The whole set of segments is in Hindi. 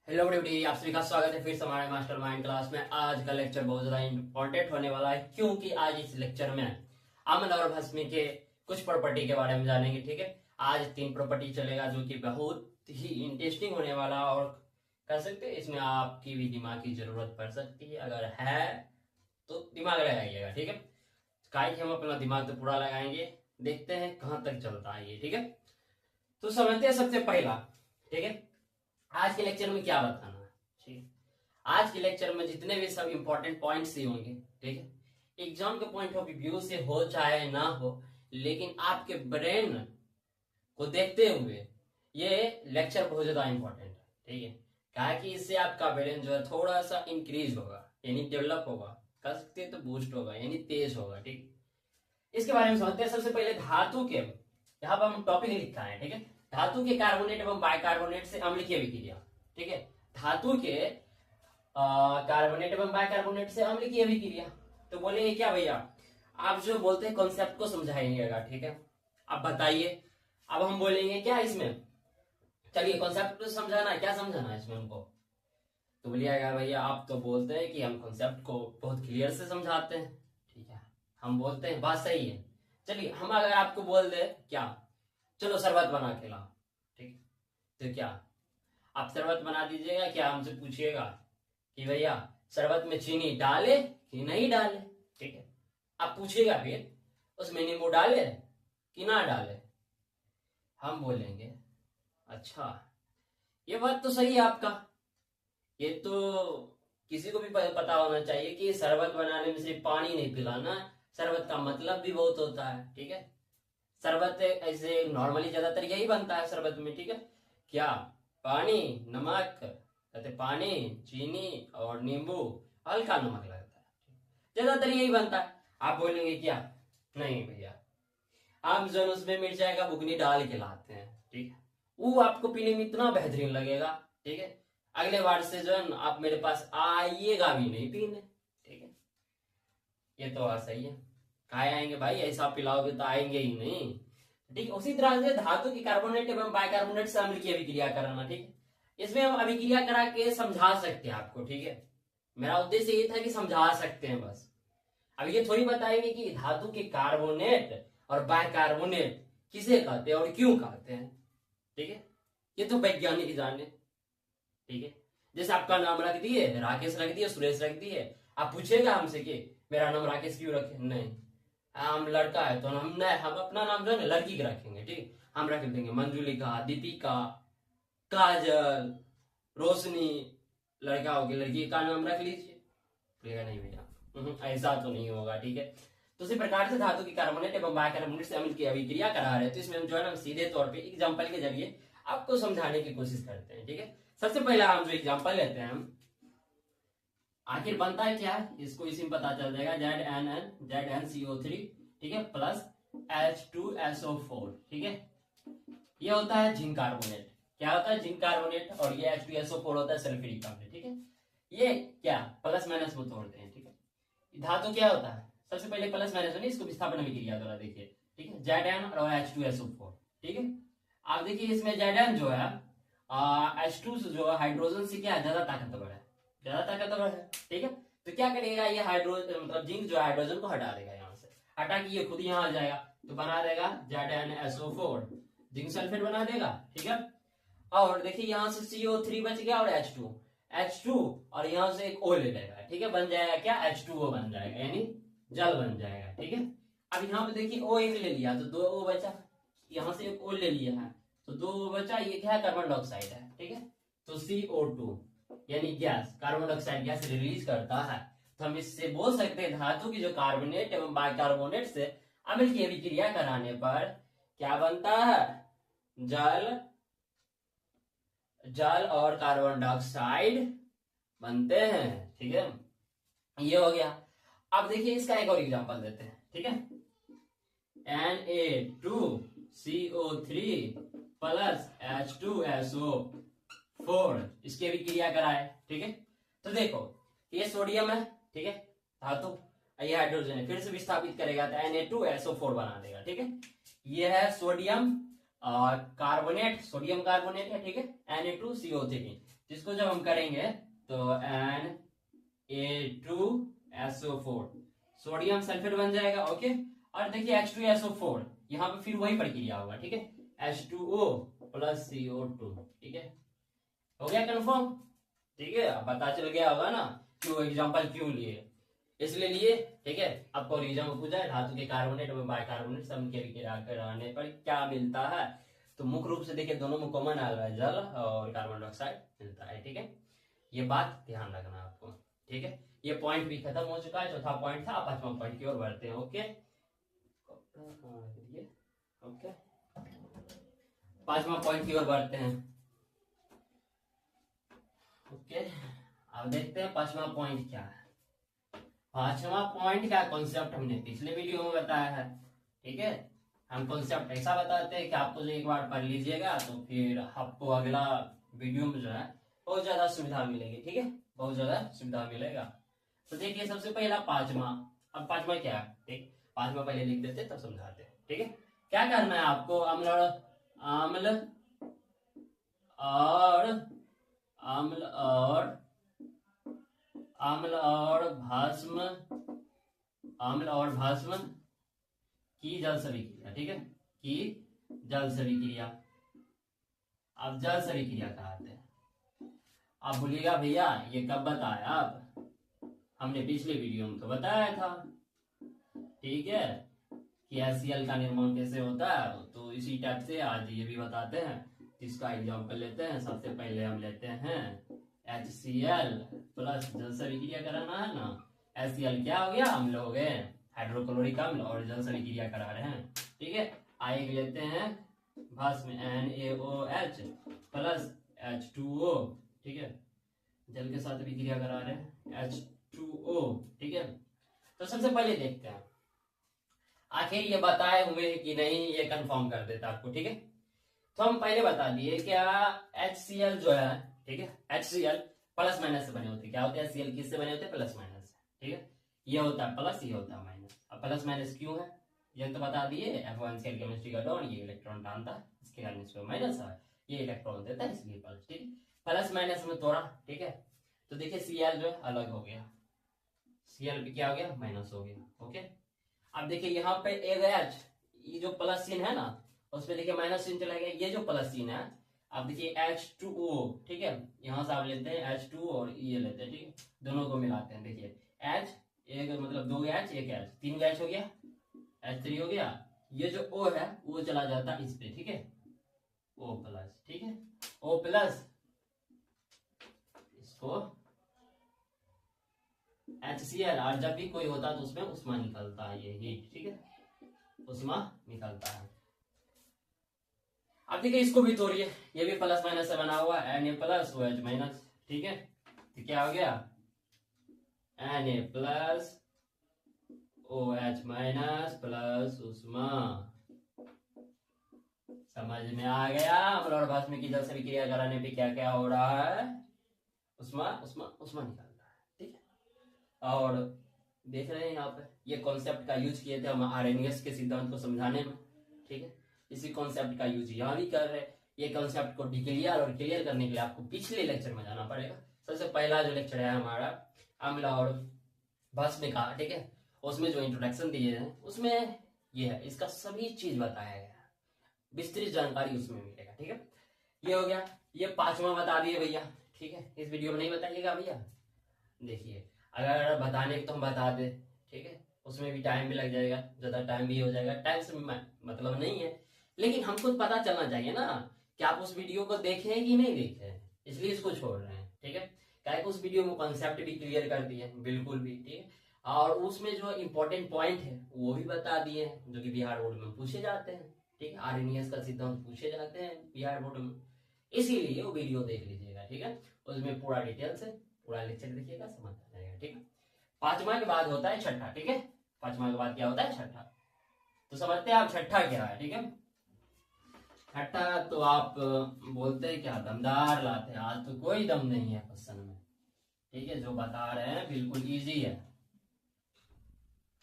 हेलो एवरीबॉडी, आप सभी का स्वागत है फिर से हमारे मास्टरमाइंड क्लास में। आज का लेक्चर बहुत ज्यादा इंपॉर्टेंट होने वाला है क्योंकि आज इस लेक्चर में अम्ल और भस्मी के कुछ प्रॉपर्टी के बारे में जानेंगे। ठीक है, आज 3 प्रॉपर्टी चलेगा जो कि बहुत ही इंटरेस्टिंग होने वाला और कह सकते हैं इसमें आपकी भी दिमाग की जरूरत पड़ सकती है। अगर है तो दिमाग लगाइएगा। ठीक है, काहे कि हम अपना दिमाग तो पूरा लगाएंगे, देखते हैं कहां तक चलता है ये। ठीक है, तो समझते हैं सबसे पहला। ठीक है, आज के लेक्चर में क्या बताना है। ठीक है, आज के लेक्चर में जितने भी सब इंपॉर्टेंट पॉइंट्स ही होंगे। ठीक है, एग्जाम के पॉइंट ऑफ व्यू से हो चाहे ना हो, लेकिन आपके ब्रेन को देखते हुए ये लेक्चर बहुत ज्यादा इंपॉर्टेंट है। ठीक है, कहा कि इससे आपका ब्रेन जो है थोड़ा सा इंक्रीज होगा, यानी डेवलप होगा, कह सकते हैं तो बूस्ट होगा, यानी तेज होगा। ठीक, इसके बारे में समझते हैं। सबसे पहले धातु के, यहाँ पर हम टॉपिक लिखा है। ठीक है, धातु के कार्बोनेट एवं बाइकार्बोनेट से अम्लीय अभिक्रिया। ठीक है, धातु के कार्बोनेट एवं बाइकार्बोनेट से अम्लीय अभिक्रिया। तो बोलेंगे क्या भैया, आप जो बोलते हैं कॉन्सेप्ट को समझाइएगा। ठीक है, आप बताइए। अब हम बोलेंगे क्या इसमें, चलिए कॉन्सेप्ट को समझाना है, क्या समझाना है इसमें हमको। तो बोलिएगा भैया आप तो बोलते हैं कि हम कॉन्सेप्ट को बहुत क्लियर से समझाते हैं। ठीक है, हम बोलते हैं, बात सही है। चलिए हम अगर आपको बोल दे क्या, चलो शरबत बना के लाओ। ठीक, तो क्या आप शरबत बना दीजिएगा, क्या हमसे पूछिएगा कि भैया शरबत में चीनी डाले कि नहीं डाले। ठीक है, आप पूछिएगा फिर उसमें नींबू डाले कि ना डाले। हम बोलेंगे अच्छा ये बात तो सही है आपका, ये तो किसी को भी पता होना चाहिए कि शरबत बनाने में सिर्फ पानी नहीं पिलाना, शरबत का मतलब भी बहुत होता है। ठीक है, शरबत ऐसे नॉर्मली ज्यादातर यही बनता है शरबत में। ठीक है, क्या पानी, नमक, कहते पानी, चीनी और नींबू, हल्का नमक लगता है, ज्यादातर यही बनता है। आप बोलेंगे क्या, नहीं भैया हम जो उसमें मिर्चाई का बुकनी डाल के लाते हैं। ठीक है, वो आपको पीने में इतना बेहतरीन लगेगा। ठीक है, अगले बार से जो है आप मेरे पास आइएगा भी नहीं पीने। ठीक है, ये तो बात सही है, काहे आएंगे भाई, ऐसा पिलाओगे तो आएंगे ही नहीं। ठीक, उसी तरह से धातु की कार्बोनेट एवं बाइकार्बोनेट से अम्ल की अभिक्रिया कराना। ठीक है, इसमें हम अभिक्रिया करा के समझा सकते हैं आपको। ठीक है, मेरा उद्देश्य ये था कि समझा सकते हैं बस। अब ये थोड़ी बताएंगे कि धातु के कार्बोनेट और बाइकार्बोनेट किसे कहते हैं और क्यों कहते हैं। ठीक है, ये तो वैज्ञानिक जाने। ठीक है, जैसे आपका नाम रख दिए, राकेश रख दिए, सुरेश रख दिए, आप पूछेगा हमसे कि मेरा नाम राकेश क्यों रखे, नहीं हम लड़का है तो हम अपना नाम जो है ना लड़की का रखेंगे। ठीक, हम रख देंगे मंजुलिका, दीपिका, काजल, रोशनी। लड़का हो गया, लड़की का नाम रख लीजिए। बोलेगा नहीं भैया ऐसा तो नहीं होगा। ठीक है, तो इसी प्रकार से धातु की कार्बोनेट एवं बाइकार्बोनेट से अम्ल की अभिक्रिया करा रहे हैं, तो इसमें हम जो है ना सीधे तौर पे एग्जांपल के जरिए आपको समझाने की कोशिश करते हैं। ठीक है, सबसे पहला हम जो एग्जांपल लेते हैं, हम आखिर बनता है क्या, इसको इसी में पता चल जाएगा। ZnCO3 ठीक है प्लस H2SO4। ठीक है, ये होता है जिंक कार्बोनेट। क्या होता है, जिंक कार्बोनेट, और ये H2SO4 होता है सल्फ्यूरिक एसिड। ठीक है, ये क्या प्लस माइनस में तोड़ते हैं। ठीक है, धातु क्या होता है, सबसे पहले प्लस माइनस में इसको विस्थापन अभिक्रिया द्वारा देखिए। ठीक है, Zn और H2SO4। ठीक है, आप देखिए इसमें Zn जो है H2 जो है हाइड्रोजन से क्या है, ज्यादा ताकतवर है, ज्यादा ताकतवर है। ठीक है, तो क्या करेगा ये हाइड्रोजन मतलब जिंक जो है हाइड्रोजन को हटा देगा, यहाँ से हटा के ये खुद यहाँ आ जाएगा, तो बना देगा ZnSO4, जिंक सल्फेट बना देगा। ठीक है, और देखिए यहाँ से CO3 बच गया और H2 और यहाँ से एक O ले लेगा। ठीक है, बन जाएगा क्या, H2O बन जाएगा, यानी जल बन जाएगा। ठीक है, अब यहाँ पे देखिए O एक ले लिया तो 2 O बचा, यहाँ से एक O ले लिया है तो 2 O बचा, ये क्या है, कार्बन डाइऑक्साइड है। ठीक है, तो CO2 यानी gas, carbon dioxide gas release करता है। तो हम इससे बोल सकते हैं धातु की जो कार्बोनेट एवं बाइकार्बोनेट से अम्ल की अभिक्रिया कराने पर क्या बनता है, जल और कार्बन डाइऑक्साइड बनते हैं। ठीक है, ये हो गया। अब देखिए इसका एक और एग्जांपल देते हैं। ठीक है, Na2CO3 प्लस H2SO4 इसकी अभिक्रिया कराए। ठीक है, तो देखो ये सोडियम है। ठीक है, धातु, ये हाइड्रोजन है, फिर से विस्थापित करेगा तो Na2SO4 बना देगा। ठीक है, ये है सोडियम कार्बोनेट, सोडियम कार्बोनेट है। ठीक है, Na2CO3 जिसको जब हम करेंगे तो Na2SO4 सोडियम सल्फेट बन जाएगा। ओके, और देखिए H2SO4 यहाँ पे फिर वही प्रक्रिया होगा। ठीक है, H2O प्लस CO2। ठीक है, हो गया कंफर्म। ठीक है, अब पता चल गया होगा ना क्यों एग्जांपल क्यों लिए, इसलिए लिए। ठीक है, आपको रीजन में पूछा है धातु के कार्बोनेट और बाइकार्बोनेट सब के रहने पर क्या मिलता है, तो मुख्य रूप से देखिए दोनों में कॉमन आ रहा है, जल और कार्बन डाइऑक्साइड मिलता है। ठीक है, ये बात ध्यान रखना आपको। ठीक है, ये पॉइंट भी खत्म हो चुका है, चौथा पॉइंट था, पांचवा पॉइंट की ओर बढ़ते हैं। ओके ओके, पांचवा पॉइंट की ओर बढ़ते हैं। ओके, अब देखते हैं पांचवा पॉइंट क्या है। पांचवा पॉइंट का कॉन्सेप्ट हमने पिछले वीडियो में बताया है। ठीक है, हम कॉन्सेप्ट ऐसा बताते हैं कि आपको जो एक बार पढ़ लीजिएगा तो फिर आपको अगला वीडियो में जो है बहुत ज्यादा सुविधा मिलेगी। ठीक है, बहुत ज्यादा सुविधा मिलेगा। तो देखिए सबसे पहला पांचवा, अब पांचवा क्या है, ठीक, पांचवा पहले लिख देते तब समझाते हैं। ठीक है, क्या करना है आपको, अम्ल और भस्म की जल सविक्रिया। ठीक है, की जल सविक्रिया। अब जल सविक्रिया कहते हैं। आप बोलिएगा भैया ये कब बताया आप, हमने पिछले वीडियो में तो बताया था। ठीक है, कि HCl का निर्माण कैसे होता है, तो इसी टाइप से आज ये भी बताते हैं। इसका एग्जाम्पल लेते हैं। सबसे पहले हम लेते हैं HCl प्लस जल सविक्रिया कराना है ना। HCl क्या हो गया, अम्ल हो गए, हाइड्रोक्लोरिक अम्ल, और जल सविक्रिया करा रहे हैं। ठीक है, आगे लेते हैं भस्म NaOH प्लस H2O। ठीक है, जल के साथ विक्रिया करा रहे हैं H2O। ठीक है, तो सबसे पहले देखते हैं आखिर ये बताए हुए कि नहीं, ये कंफर्म कर देता आपको। ठीक है, तो हम पहले बता दिए क्या HCl जो है, ठीक है, HCl प्लस माइनस से बने होते हैं। क्या होते हैं HCl, किससे बने होते हैं, प्लस माइनस से। ठीक है, ये होता है प्लस, ये होता है माइनस। अब प्लस माइनस क्यों है ये तो बता दिए, F1 केमिस्ट्री का डॉन, ये इलेक्ट्रॉन डालता है, इसके कारण इसको माइनस है, ये इलेक्ट्रॉन देता है इसलिए प्लस। ठीक है, प्लस माइनस में तोड़ा। ठीक है, तो देखिए Cl जो है अलग हो गया, Cl भी क्या हो गया, माइनस हो गया। ओके, अब देखिए यहाँ पे AH, ये जो प्लस चिन्ह है ना, उस पे देखिए माइनस चिन्ह चला गया, ये जो प्लस चिन्ह है। अब देखिए H2O। ठीक है, यहाँ से आप लेते हैं H2 और ये लेते हैं। ठीक है, दोनों को मिलाते हैं। देखिए H एक मतलब 2 H 1 H 3 H हो गया, H3 हो गया। ये जो O है वो चला जाता है इस पे। ठीक है, O प्लस। ठीक है, O प्लस, इसको HCl, और जब भी कोई होता है तो उसमें उष्मा निकलता है, ये हीट। ठीक है, उष्मा निकलता है। अब देखिए इसको भी तोड़िए, ये भी प्लस माइनस से बना हुआ है, Na प्लस OH माइनस। ठीक है, तो क्या हो गया, Na plus OH minus plus उष्मा। समझ में आ गया, अम्ल और भस्म की जल सविक्रिया कराने पे क्या क्या हो रहा है, उष्मा उष्मा उष्मा निकलता है। ठीक है, और देख रहे हैं यहाँ पे ये कॉन्सेप्ट का यूज किए थे हम आर्हेनियस के सिद्धांत को समझाने में। ठीक है, इसी कॉन्सेप्ट का यूज यहाँ भी कर रहे हैं। ये कॉन्सेप्ट को डिक्लियर और क्लियर करने के लिए आपको पिछले लेक्चर में जाना पड़ेगा। सबसे पहला जो लेक्चर है हमारा अम्ल और भस्म का, ठीक है, उसमें जो इंट्रोडक्शन दिए हैं उसमें ये है, इसका सभी चीज बताया गया है, विस्तृत जानकारी उसमें मिलेगा। ठीक है, ये हो गया, ये पांचवा बता दिए भैया। ठीक है, इस वीडियो में नहीं बताइएगा भैया, देखिए अगर बताने की तो हम बता दे। ठीक है, उसमें भी टाइम भी लग जाएगा, ज्यादा टाइम भी हो जाएगा, टाइम से मतलब नहीं है, लेकिन हमको पता चलना चाहिए ना कि आप उस वीडियो को देखे हैं कि नहीं देखे हैं, इसलिए इसको छोड़ रहे हैं। ठीक है, क्या उस वीडियो में कॉन्सेप्ट भी क्लियर कर दिए बिल्कुल भी। ठीक है, और उसमें जो इम्पोर्टेंट पॉइंट है वो भी बता दिए हैं, जो कि बिहार बोर्ड में पूछे जाते हैं। ठीक है, आर्हेनियस का सिद्धांत पूछे जाते हैं बिहार बोर्ड में, इसीलिए वो वीडियो देख लीजिएगा। ठीक है, उसमें पूरा डिटेल से पूरा लेक्चर देखिएगा, समझ आ जाएगा। ठीक है, पांचवा के बाद होता है छठा। ठीक है, पांचवा के बाद क्या होता है, छठा। तो समझते हैं आप छठा क्या है। ठीक है, छठा तो आप बोलते हैं क्या, दमदार लाते हैं। आज तो कोई दम नहीं है क्वेश्चन में। ठीक है, जो बता रहे हैं बिल्कुल इजी है।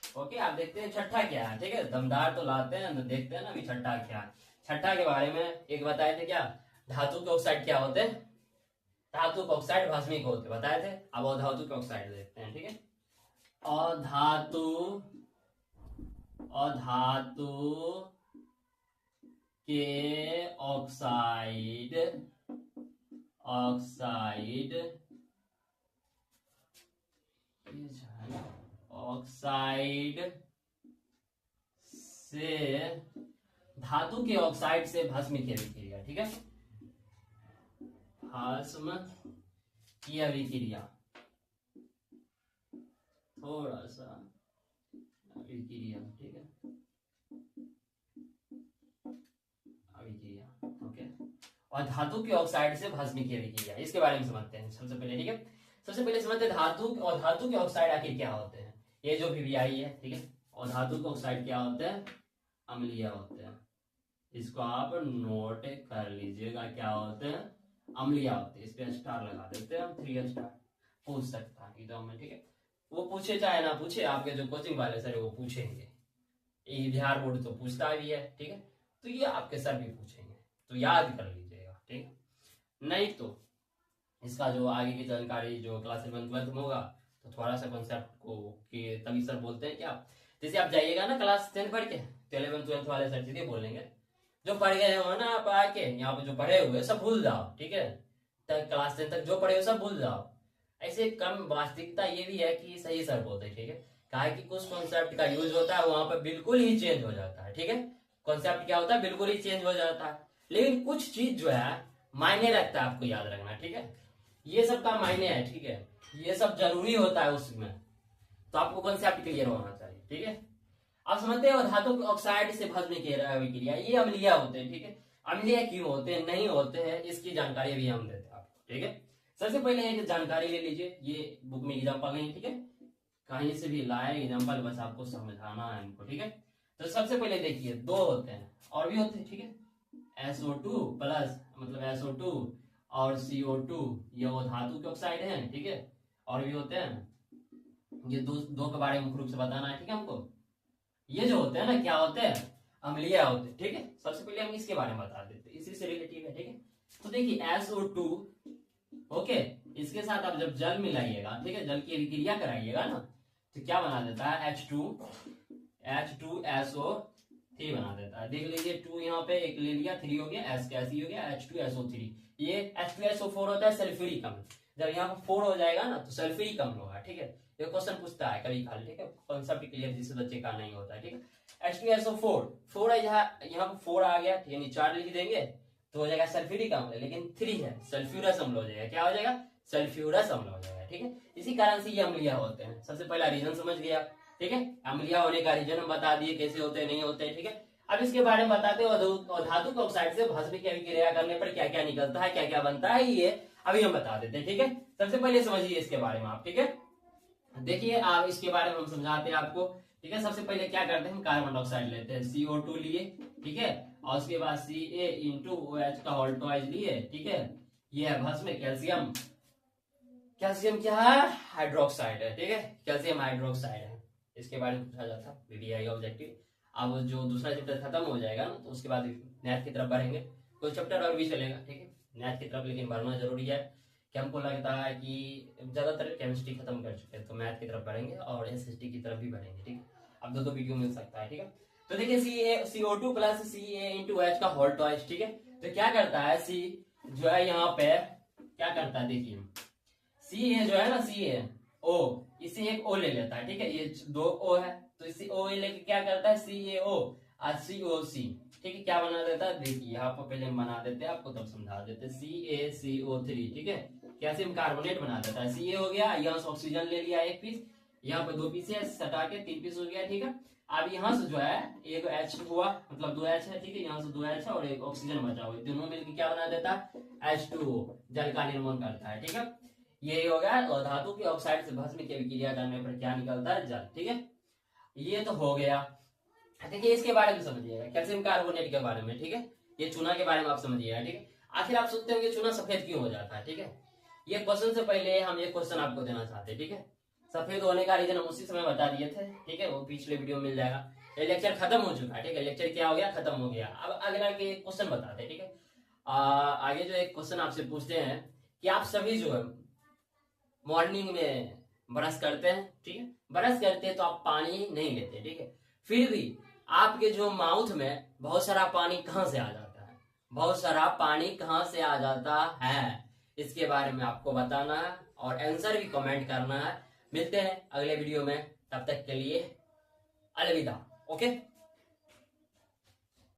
ओके, आप देखते हैं छठा क्या है। ठीक है, दमदार तो लाते हैं, तो देखते हैं ना अभी छठा क्या है। छठा के बारे में एक बताए थे क्या, धातु के ऑक्साइड क्या होते हैं, धातु के ऑक्साइड भास्मिक होते बताए थे। अब अधातु के ऑक्साइड देखते हैं, ठीक है। अधातु के ऑक्साइड से धातु के ऑक्साइड से भस्म की अभिक्रिया, ठीक है। भस्म की अभिक्रिया, थोड़ा सा अभिक्रिया, ठीक है, अभिक्रिया, ओके। और धातु के ऑक्साइड से भस्म की अभिक्रिया, इसके बारे में समझते हैं सबसे पहले, ठीक है। सबसे पहले समझते हैं धातु और धातु के ऑक्साइड आखिर क्या होते हैं। ये जो VBI है, ठीक है, और धातु के ऑक्साइड क्या होते हैं, अम्लीय होते हैं। इसको आप नोट कर लीजिएगा, क्या होते हैं, अम्लीय होते हैं। इस पे स्टार लगा देते हैं हम, 3 स्टार। पूछ सकता है एग्जाम में, ठीक है। वो पूछे चाहे ना पूछे, आपके जो कोचिंग वाले सर वो पूछेंगे। ये बिहार बोर्ड तो पूछता भी है, ठीक है, तो ये आपके सर भी पूछेंगे, तो याद कर लीजिएगा, ठीक है। नहीं तो इसका जो आगे की जानकारी जो क्लास 11-12 में होगा, तो थोड़ा सा कॉन्सेप्ट को कि तभी सर बोलते हैं क्या, जैसे आप जाइएगा ना क्लास 10 पढ़ के, तो 11-12 वाले सर सीधे बोलेंगे जो पढ़ गए हो ना आप आके यहाँ पे जो पढ़े हुए सब भूल जाओ, ठीक है। तक क्लास 10 तक जो पढ़े हो सब भूल जाओ। ऐसे कम वास्तविकता ये भी है कि सही सर बोलते हैं, ठीक है। कहा कि कुछ कॉन्सेप्ट का यूज होता है वहां पर बिल्कुल ही चेंज हो जाता है, ठीक है। कॉन्सेप्ट क्या होता है, बिल्कुल ही चेंज हो जाता है, लेकिन कुछ चीज जो है मायने रखता है, आपको याद रखना, ठीक है। ये सब का मायने है, ठीक है, ये सब जरूरी होता है उसमें, तो आपको कॉन्सेप्ट क्लियर होना चाहिए, ठीक है। आप समझते हो धातु के ऑक्साइड से भस्म की अभिक्रिया, ये अम्लीय होते हैं, ठीक है। अम्लीय क्यों होते हैं, नहीं होते हैं, इसकी जानकारी भी हम देते हैं आपको, ठीक है। सबसे पहले एक जानकारी ले लीजिए, ये बुक में एग्जांपल नहीं, ठीक है, कहीं से भी लाए एग्जांपल, बस आपको समझाना है इनको, ठीक है। तो सबसे पहले देखिए 2 होते हैं, और भी होते हैं, ठीक है। SO2 प्लस मतलब SO2 और CO2, ये वो धातु के ऑक्साइड है, ठीक है। और भी होते हैं, ये दो के बारे में मुख्य रूप से बताना है, ठीक है हमको। ये जो होते हैं ना, क्या होते हैं, अम्लीय होते हैं, ठीक है। सबसे पहले हम इसके बारे में बता देते हैं, इसी से रिलेटिव है, ठीक है। तो देखिए SO2, ओके, इसके साथ आप जब जल मिलाइएगा, ठीक है, जल की अभिक्रिया कराइएगा ना, तो क्या बना देता है, H2SO3 बना देता है। देख लीजिए 2 यहाँ पे एक ले लिया, 3 हो गया, S का ऐसी हो गया, H2SO3। ये H2SO4 होता है सल्फ्यूरिक अम्ल, जब यहाँ पर 4 हो जाएगा ना तो सल्फ्यूरिक अम्ल होगा, ठीक है। ये क्वेश्चन पूछता है कभी खाली, ठीक है, कॉन्सेप्ट क्लियर जिससे बच्चे का नहीं होता है, ठीक है। H2SO4 4 है, यहाँ पर 4 आ गया, यानी 4 लिख देंगे तो हो जाएगा सल्फ्यूरिक अम्ल, लेकिन 3 है सल्फ्यूरस अम्ल हो जाएगा, क्या हो जाएगा, सल्फ्यूरस अम्ल हो जाएगा, ठीक है। इसी कारण से ये अम्लीय होते हैं। सबसे पहला रीजन समझ गया, ठीक है। अम्लीय होने का रीजन हम बता दिए, कैसे होते हैं नहीं होते हैं, ठीक है। अब इसके बारे में बताते हैं, और धातु के ऑक्साइड से भस्म की अभिक्रिया करने पर क्या क्या निकलता है, क्या क्या बनता है, ये अभी हम बता देते हैं, ठीक है। सबसे पहले समझिए इसके बारे में आप, ठीक है। देखिए आप इसके बारे में हम समझाते हैं आपको, ठीक है। सबसे पहले क्या करते हैं, हम कार्बन डाइऑक्साइड लेते हैं, CO2 लिए, ठीक है, और उसके बाद Ca*OH का होल ट्वाइस लिए, ठीक है। ये है भस्म कैल्शियम, कैल्शियम क्या है, हाइड्रोक्साइड है, ठीक है, कैल्शियम हाइड्रोक्साइड है। इसके बारे में पूछा जाता है VBI ऑब्जेक्टिव। अब जो दूसरा चैप्टर खत्म हो जाएगा ना, तो उसके बाद मैथ की तरफ बढ़ेंगे, कोई चैप्टर और भी चलेगा, ठीक है, मैथ की तरफ लेकिन बढ़ना जरूरी है, कि हमको लगता है कि ज्यादातर केमिस्ट्री खत्म कर चुके हैं, तो मैथ की तरफ बढ़ेंगे और SST की तरफ भी बढ़ेंगे, ठीक है। अब दो वीडियो मिल सकता है, ठीक है। तो देखिए CO2 प्लस Ca*OH का होल ट्वाइस, ठीक है। तो क्या करता है, C जो है यहाँ पे क्या करता है, देखिए Ca जो है ना, CaO, इसे एक O ले लेता है, ठीक है, ये 2 O है, तो इसे O लेके क्या करता है, CaO और COC, ठीक है, क्या बना देता है, देखिए यहाँ पर पहले हम बना देते हैं, आपको तब समझा देते हैं, CaCO3, ठीक है, कैल्शियम कार्बोनेट बना देता है। Ca हो गया, यहाँ से ऑक्सीजन ले लिया 1 पीस, यहाँ पे 2 पीस है, सटा के 3 पीस हो गया, ठीक है। अब यहाँ से जो है एक H हुआ, मतलब 2 H है, ठीक है, यहाँ से 2 H है और एक ऑक्सीजन बचा हुआ, दोनों मिलकर क्या बना देता है, H2O, जल का निर्माण करता है, ठीक है। यही हो गया, और धातु के ऑक्साइड से भस्म की अभिक्रिया करने पर क्या निकलता है, जल, ठीक है। ये तो हो गया। देखिए इसके बारे में समझिएगा, कैल्शियम कार्बोनेट के बारे में, ठीक है, ये चूना के बारे में आप समझिएगा, ठीक है। आखिर आप सोचते होंगे चूना सफेद क्यों हो जाता है, ठीक है। ये क्वेश्चन से पहले हम एक क्वेश्चन आपको देना चाहते हैं, ठीक है। सफेद होने का रीजन हम उसी समय बता दिए थे, ठीक है, वो पिछले वीडियो मिल जाएगा। ये लेक्चर खत्म हो चुका है, ठीक है, लेक्चर क्या हो गया, खत्म हो गया। अब अगला के क्वेश्चन बताते हैं, ठीक है। आगे जो एक क्वेश्चन आपसे पूछते हैं कि आप सभी जो है मॉर्निंग में ब्रश करते हैं, ठीक है, ब्रश करते हैं तो आप पानी नहीं लेते, ठीक है, फिर भी आपके जो माउथ में बहुत सारा पानी कहां से आ जाता है, बहुत सारा पानी कहां से आ जाता है, इसके बारे में आपको बताना है और आंसर भी कमेंट करना है। मिलते हैं अगले वीडियो में, तब तक के लिए अलविदा। ओके।